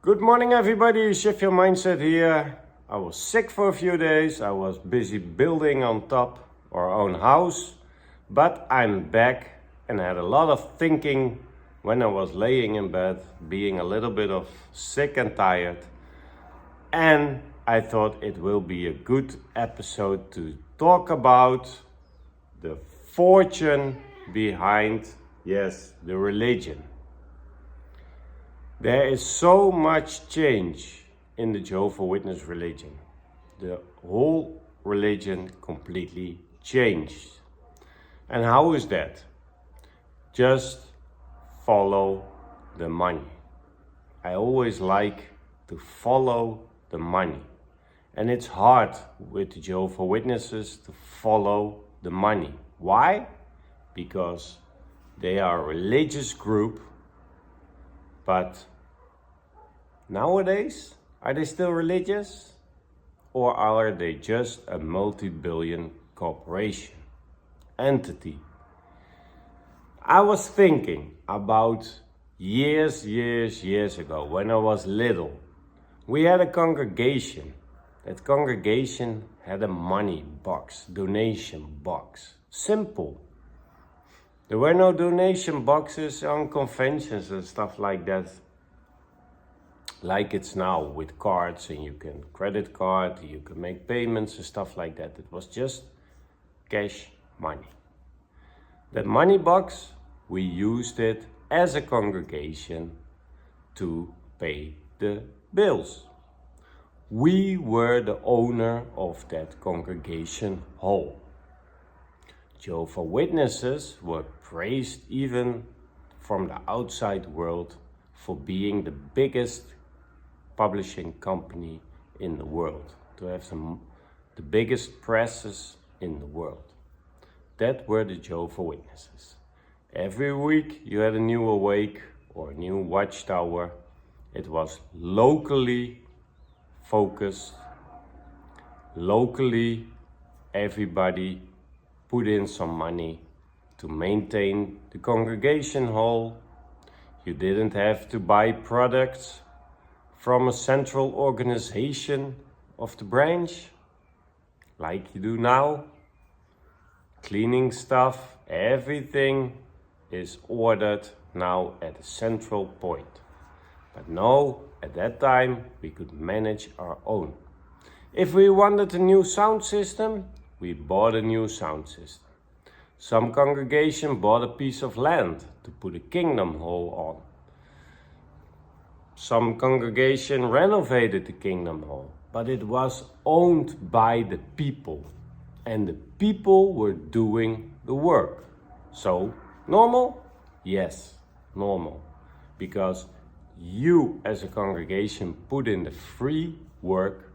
Good morning, everybody. Shift Your Mindset here. I was sick for a few days. I was busy building on top our own house, but I'm back and had a lot of thinking when I was laying in bed, being a little bit of sick and tired. And I thought it will be a good episode to talk about the fortune behind, the religion. There is so much change in the Jehovah's Witness religion. The whole religion completely changed. And how is that? Just follow the money. I always like to follow the money. And it's hard with the Jehovah's Witnesses to follow the money. Why? Because they are a religious group. But nowadays, are they still religious? Or are they just a multi-billion corporation entity? I was thinking about years ago when I was little. We had a congregation. That congregation had a money box, donation box. Simple. There were no donation boxes on conventions and stuff like that, like it's now with cards, and you can credit card, you can make payments and stuff like that. It was just cash money. That money box, we used it as a congregation to pay the bills. We were the owner of that congregation hall. Jehovah's Witnesses were praised even from the outside world for being the biggest publishing company in the world, to have the biggest presses in the world. That were the Jehovah's Witnesses. Every week you had a new awake or a new watchtower. It was locally focused. Locally, everybody put in some money to maintain the congregation hall. You didn't have to buy products from a central organization of the branch like you do now. Cleaning stuff, everything is ordered now at a central point. But no, at that time we could manage our own. If we wanted a new sound system, we bought a new sound system. Some congregation bought a piece of land to put a kingdom hall on. Some congregation renovated the kingdom hall, but it was owned by the people. And the people were doing the work. So, normal? Yes, normal. Because you as a congregation put in the free work,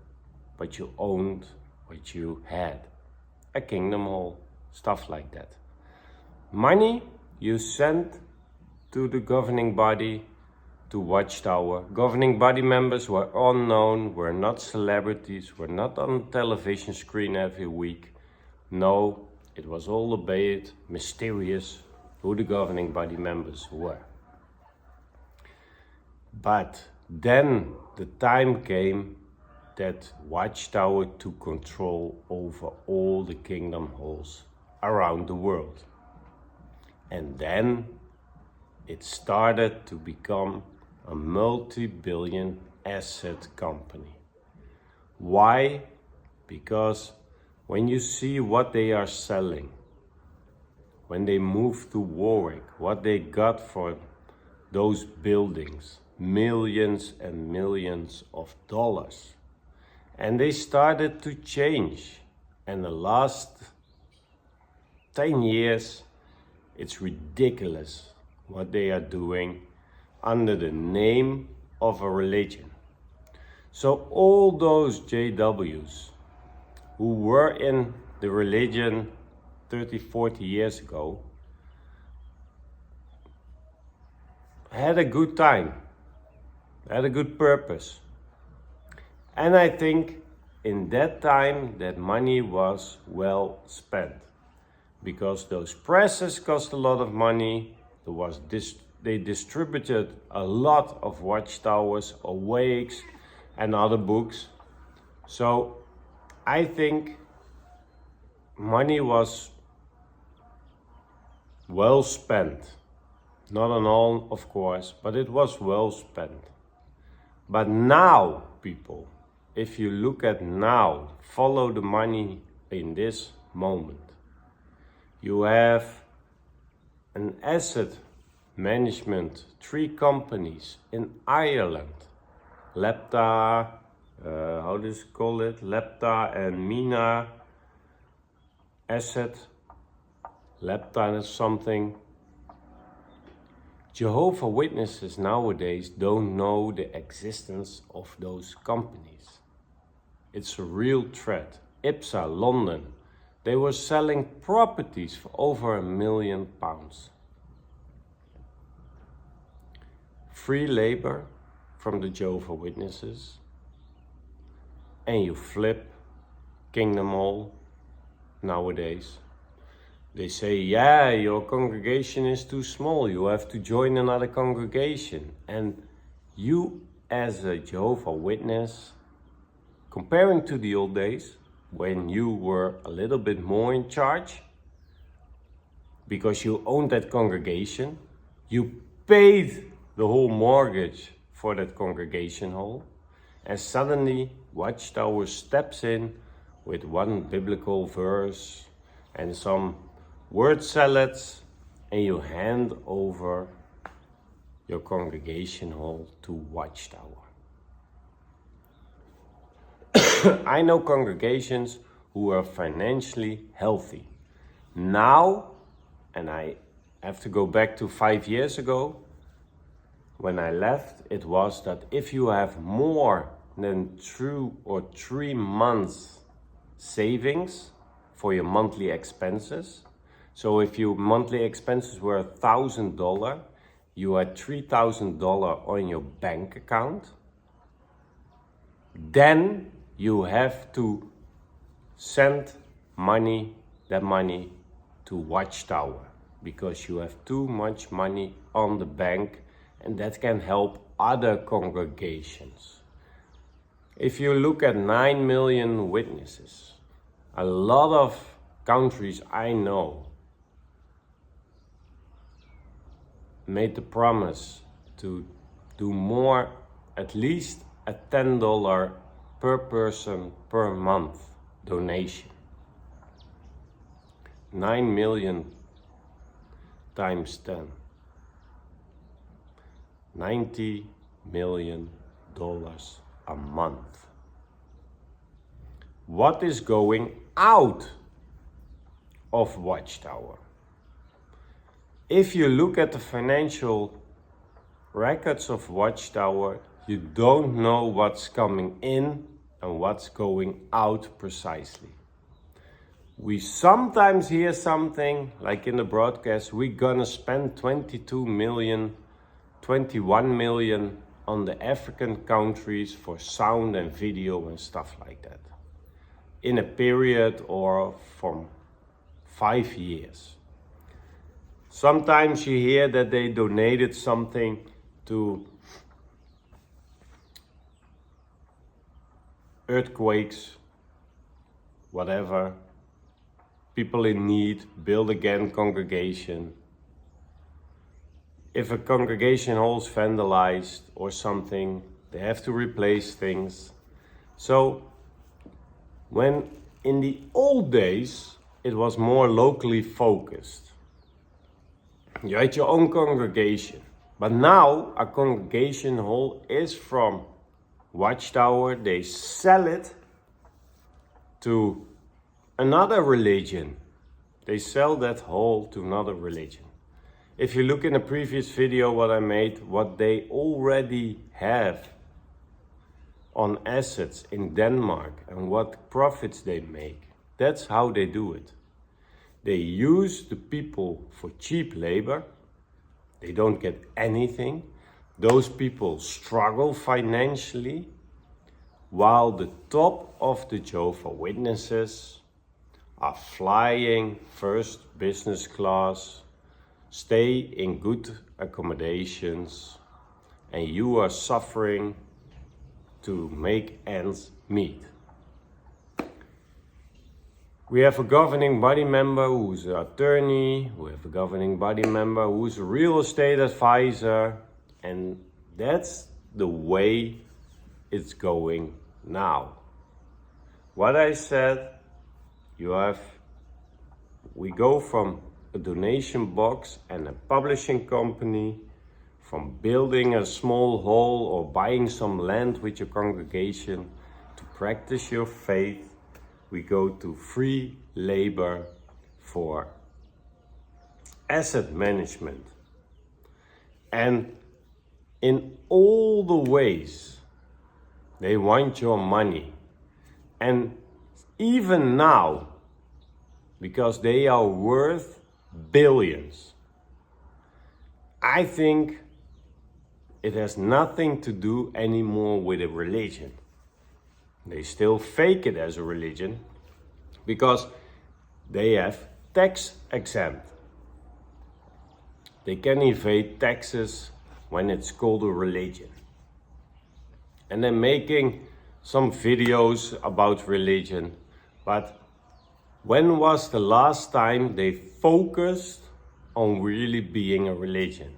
but you owned what you had. A kingdom hall, stuff like that. Money you sent to the governing body, to Watchtower. Governing body members were unknown, were not celebrities, were not on television screen every week. No, it was all about mysterious who the governing body members were. But then the time came that Watchtower took control over all the kingdom halls around the world. And then it started to become a multi-billion asset company. Why? Because when you see what they are selling, when they moved to Warwick, what they got for those buildings, millions and millions of dollars. And they started to change. And the last 10 years, it's ridiculous what they are doing under the name of a religion. So all those JWs who were in the religion 30, 40 years ago had a good time, had a good purpose. And I think in that time that money was well spent, because those presses cost a lot of money. There was they distributed a lot of watchtowers, awakes, and other books. So I think money was well spent. Not on all, of course, but it was well spent. But now, people, if you look at now, follow the money in this moment. You have an asset management, 3 companies in Ireland. Lepta, how do you call it? Lepta and Mina Asset. Lepta is something. Jehovah's Witnesses nowadays don't know the existence of those companies. It's a real threat. IPSA, London, they were selling properties for over £1 million. Free labor from the Jehovah's Witnesses, and you flip Kingdom Hall nowadays. They say, yeah, your congregation is too small, you have to join another congregation. And you as a Jehovah's Witness, comparing to the old days, when you were a little bit more in charge, because you owned that congregation, you paid the whole mortgage for that congregation hall, and suddenly Watchtower steps in with one biblical verse and some word salads, and you hand over your congregation hall to Watchtower. I know congregations who are financially healthy. Now, and I have to go back to 5 years ago, when I left, it was that if you have more than 2 or 3 months savings for your monthly expenses, so if your monthly expenses were $1,000, you had $3,000 on your bank account, then you have to send that money to Watchtower, because you have too much money on the bank, and that can help other congregations. If you look at 9 million witnesses, a lot of countries I know made the promise to do more, at least a $10 per person per month donation. 9 million times 10. $90 million a month. What is going out of Watchtower? If you look at the financial records of Watchtower, you don't know what's coming in and what's going out precisely. We sometimes hear something like in the broadcast, we're gonna spend 21 million on the African countries for sound and video and stuff like that, in a period or from 5 years. Sometimes you hear that they donated something to earthquakes, whatever, people in need, build again congregation. If a congregation hall is vandalized or something, they have to replace things. So when in the old days it was more locally focused, you had your own congregation. But now a congregation hall is from Watchtower, they sell it to another religion. They sell that hall to another religion. If you look in the previous video what I made, what they already have on assets in Denmark and what profits they make, that's how they do it. They use the people for cheap labor. They don't get anything. Those people struggle financially, while the top of the Jehovah's Witnesses are flying first business class, stay in good accommodations, and you are suffering to make ends meet. We have a governing body member who's an attorney, we have a governing body member who's a real estate advisor, and that's the way it's going now. What I said, we go from a donation box and a publishing company, from building a small hall or buying some land with your congregation to practice your faith. We go to free labor for asset management. And in all the ways, they want your money. And even now, because they are worth billions, I think it has nothing to do anymore with a religion. They still fake it as a religion because they have tax exempt. They can evade taxes when it's called a religion. And they're making some videos about religion, but when was the last time they focused on really being a religion?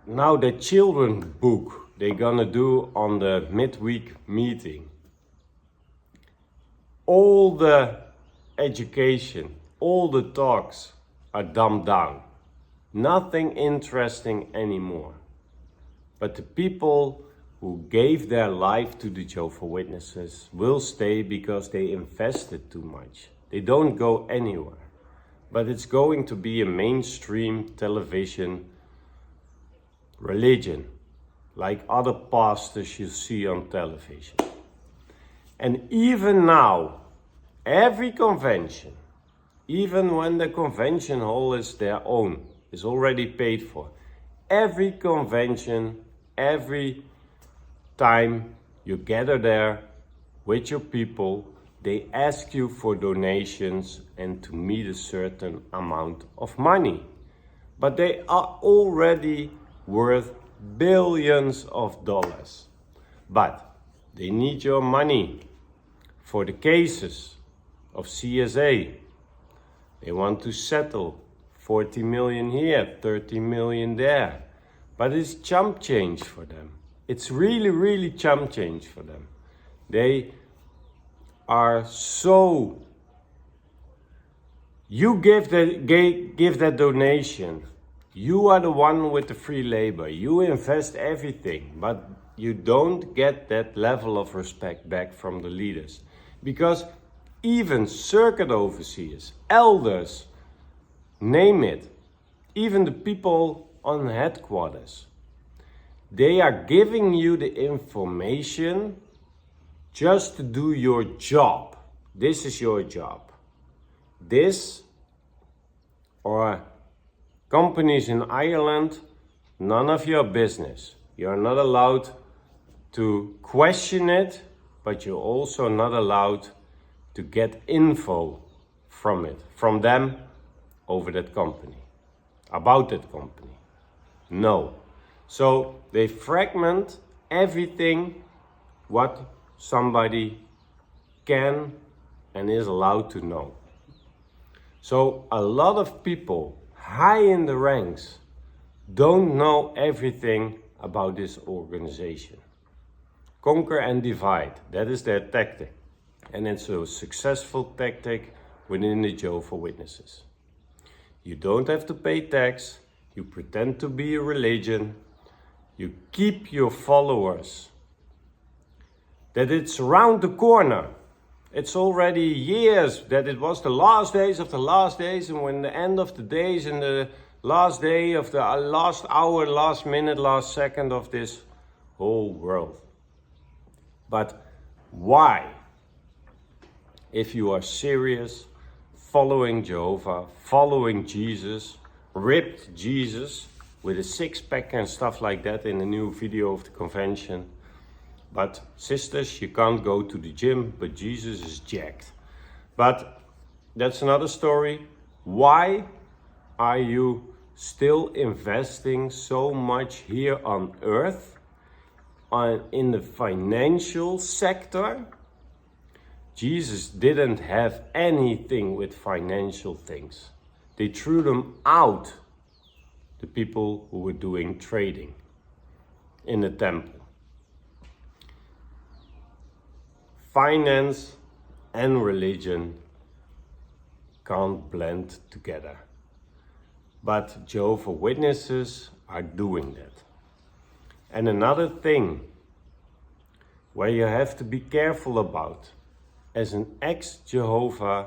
Now the children book they're gonna do on the midweek meeting. All the education, all the talks are dumbed down. Nothing interesting anymore. But the people who gave their life to the Jehovah's Witnesses will stay because they invested too much. They don't go anywhere. But it's going to be a mainstream television religion, like other pastors you see on television. And even now, every convention, even when the convention hall is their own, is already paid for, every convention, every time you gather there with your people, they ask you for donations and to meet a certain amount of money. But they are already worth billions of dollars. But they need your money for the cases of CSA. They want to settle 40 million here, 30 million there. But it's chump change for them. It's really, really chump change for them. They are so... You give that donation. You are the one with the free labor. You invest everything, but you don't get that level of respect back from the leaders. Because even circuit overseers, elders, name it, even the people on headquarters, they are giving you the information just to do your job. This is your job. This, or companies in Ireland, none of your business. You're not allowed to question it, but you're also not allowed to get info from them over that company, about that company. No. So they fragment everything what somebody can and is allowed to know. So a lot of people high in the ranks don't know everything about this organization. Conquer and divide, that is their tactic. And it's a successful tactic within the Jehovah's Witnesses. You don't have to pay tax, you pretend to be a religion, you keep your followers, that it's around the corner. It's already years that it was the last days of the last days, and when the end of the days and the last day of the last hour, last minute, last second of this whole world. But why? If you are serious, following Jehovah, following Jesus, ripped Jesus with a six-pack and stuff like that in the new video of the convention. But sisters, you can't go to the gym, but Jesus is jacked. But that's another story. Why are you still investing so much here on earth in the financial sector? Jesus didn't have anything with financial things. They threw them out, the people who were doing trading in the temple. Finance and religion can't blend together. But Jehovah's Witnesses are doing that. And another thing where you have to be careful about as an ex-Jehovah's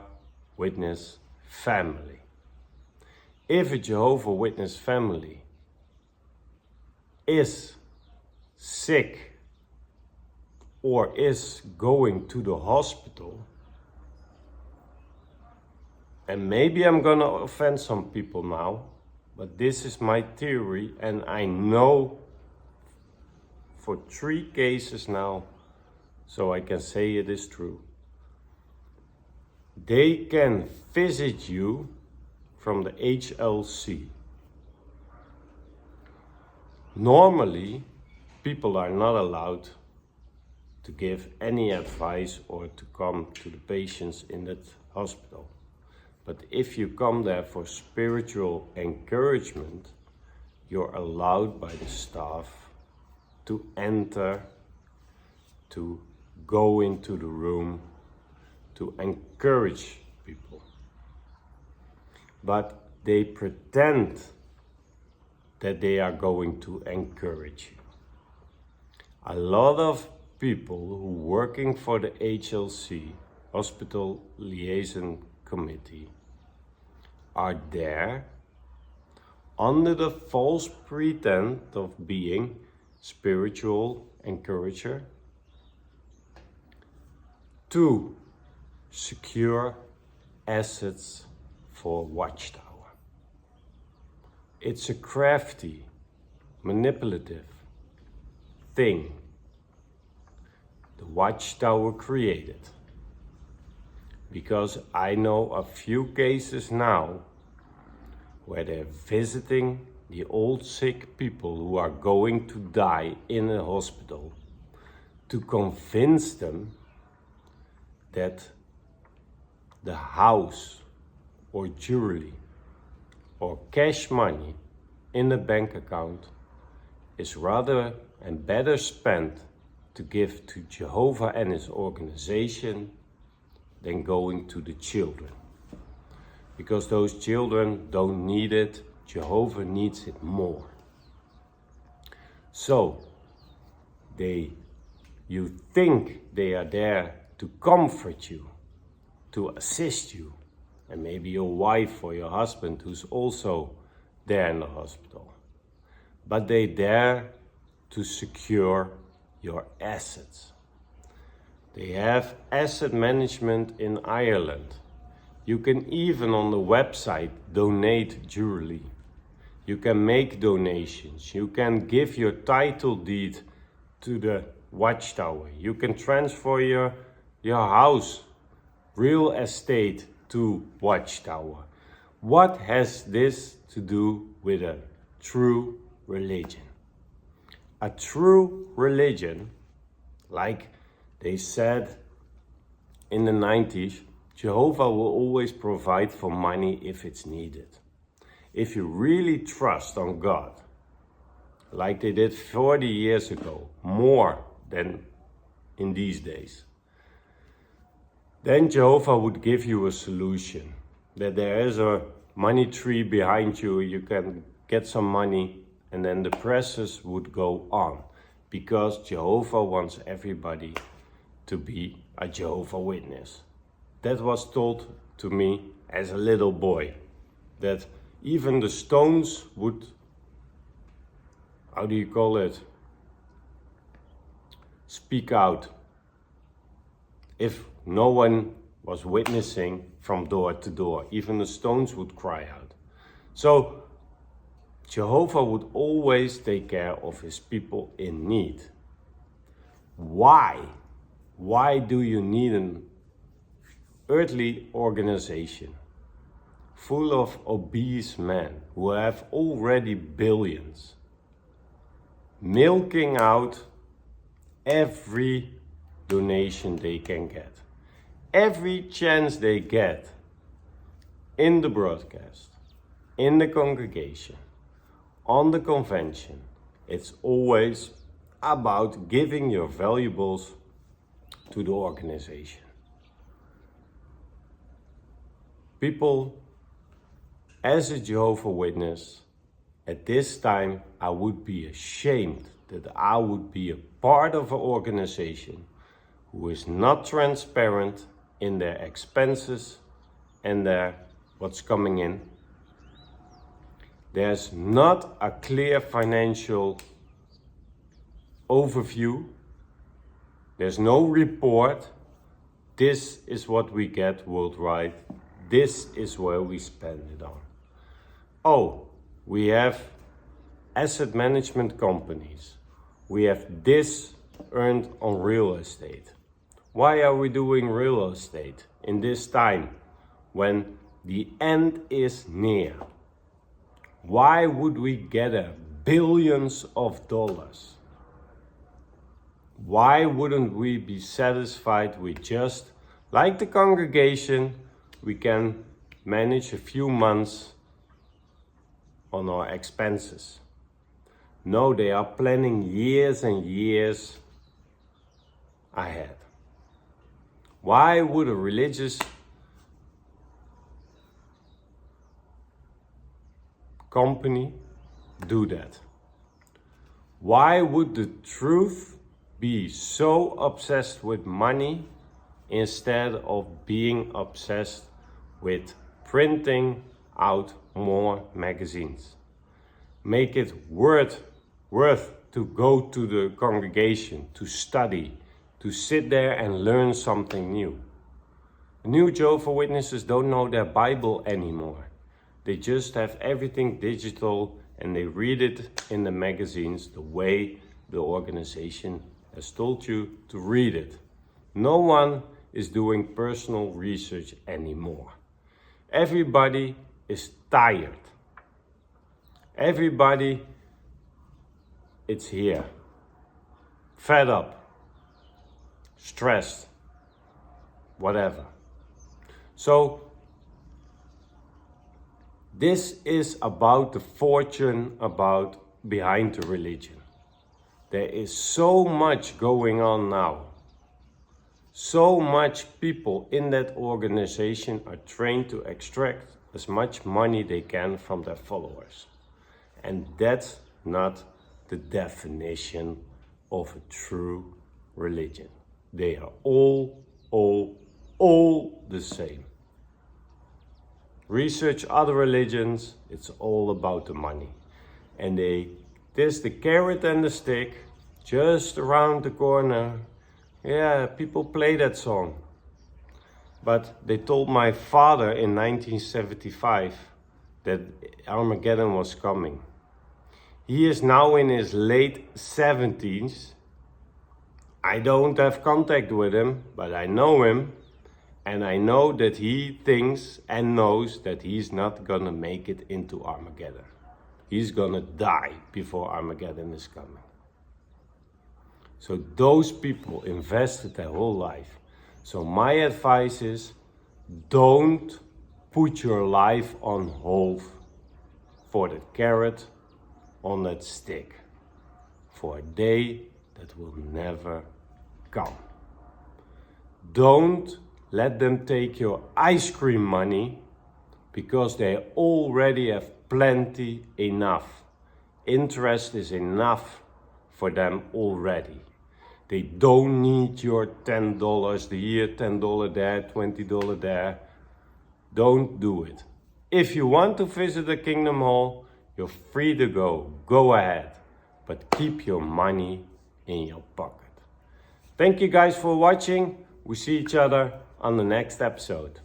Witness family. If a Jehovah's Witness family is sick or is going to the hospital, and maybe I'm gonna offend some people now, but this is my theory, and I know for 3 cases now, so I can say it is true. They can visit you from the HLC. Normally, people are not allowed to give any advice or to come to the patients in that hospital. But if you come there for spiritual encouragement, you're allowed by the staff to enter, to go into the room, to encourage people. But they pretend that they are going to encourage you. A lot of people who are working for the HLC, Hospital Liaison Committee, are there under the false pretense of being spiritual encourager to secure assets for Watchtower. It's a crafty, manipulative thing the Watchtower created. Because I know a few cases now where they're visiting the old sick people who are going to die in a hospital to convince them that the house or jewelry or cash money in the bank account is rather and better spent to give to Jehovah and his organization than going to the children. Because those children don't need it, Jehovah needs it more. So, you think they are there to comfort you, to assist you, and maybe your wife or your husband who's also there in the hospital. But they're there to secure your assets. They have asset management in Ireland. You can even on the website donate jewelry. You can make donations. You can give your title deed to the Watchtower. You can transfer your house, real estate to Watchtower. What has this to do with a true religion? A true religion, like they said in the 90s, Jehovah will always provide for money if it's needed. If you really trust on God, like they did 40 years ago, more than in these days, then Jehovah would give you a solution. That there is a money tree behind you, you can get some money, and then the process would go on. Because Jehovah wants everybody to be a Jehovah's Witness. That was told to me as a little boy. That even the stones would, speak out. If no one was witnessing from door to door, even the stones would cry out. So Jehovah would always take care of his people in need. Why? Why do you need earthly organization full of obese men who have already billions, milking out every donation they can get, every chance they get in the broadcast, in the congregation, on the convention. It's always about giving your valuables to the organization. People, as a Jehovah's Witness, at this time I would be ashamed that I would be a part of an organization who is not transparent in their expenses and their what's coming in. There's not a clear financial overview. There's no report. This is what we get worldwide. This is where we spend it on. Oh, we have asset management companies. We have this earned on real estate. Why are we doing real estate in this time when the end is near? Why would we gather billions of dollars? Why wouldn't we be satisfied with just, like the congregation, we can manage a few months on our expenses? No, they are planning years and years ahead. Why would a religious company do that? Why would the truth be so obsessed with money instead of being obsessed with printing out more magazines? Make it worth to go to the congregation, to study, to sit there and learn something new. New Jehovah's Witnesses don't know their Bible anymore. They just have everything digital and they read it in the magazines the way the organization has told you to read it. No one is doing personal research anymore. Everybody is tired. Everybody, it's here. Fed up, stressed, whatever. So, this is about the fortune behind the religion. There is so much going on now. So much people in that organization are trained to extract as much money they can from their followers. And that's not the definition of a true religion. They are all the same. Research other religions, it's all about the money. And there's the carrot and the stick just around the corner. Yeah, people play that song. But they told my father in 1975 that Armageddon was coming. He is now in his late 70s. I don't have contact with him, but I know him. And I know that he thinks and knows that he's not gonna make it into Armageddon. He's gonna die before Armageddon is coming. So those people invested their whole life. So my advice is, don't put your life on hold for the carrot on that stick, for a day that will never come. Don't let them take your ice cream money because they already have plenty enough. Interest is enough for them already. They don't need your $10 a year, $10 there, $20 there. Don't do it. If you want to visit the Kingdom Hall, you're free to go. Go ahead. But keep your money in your pocket. Thank you guys for watching. We see each other on the next episode.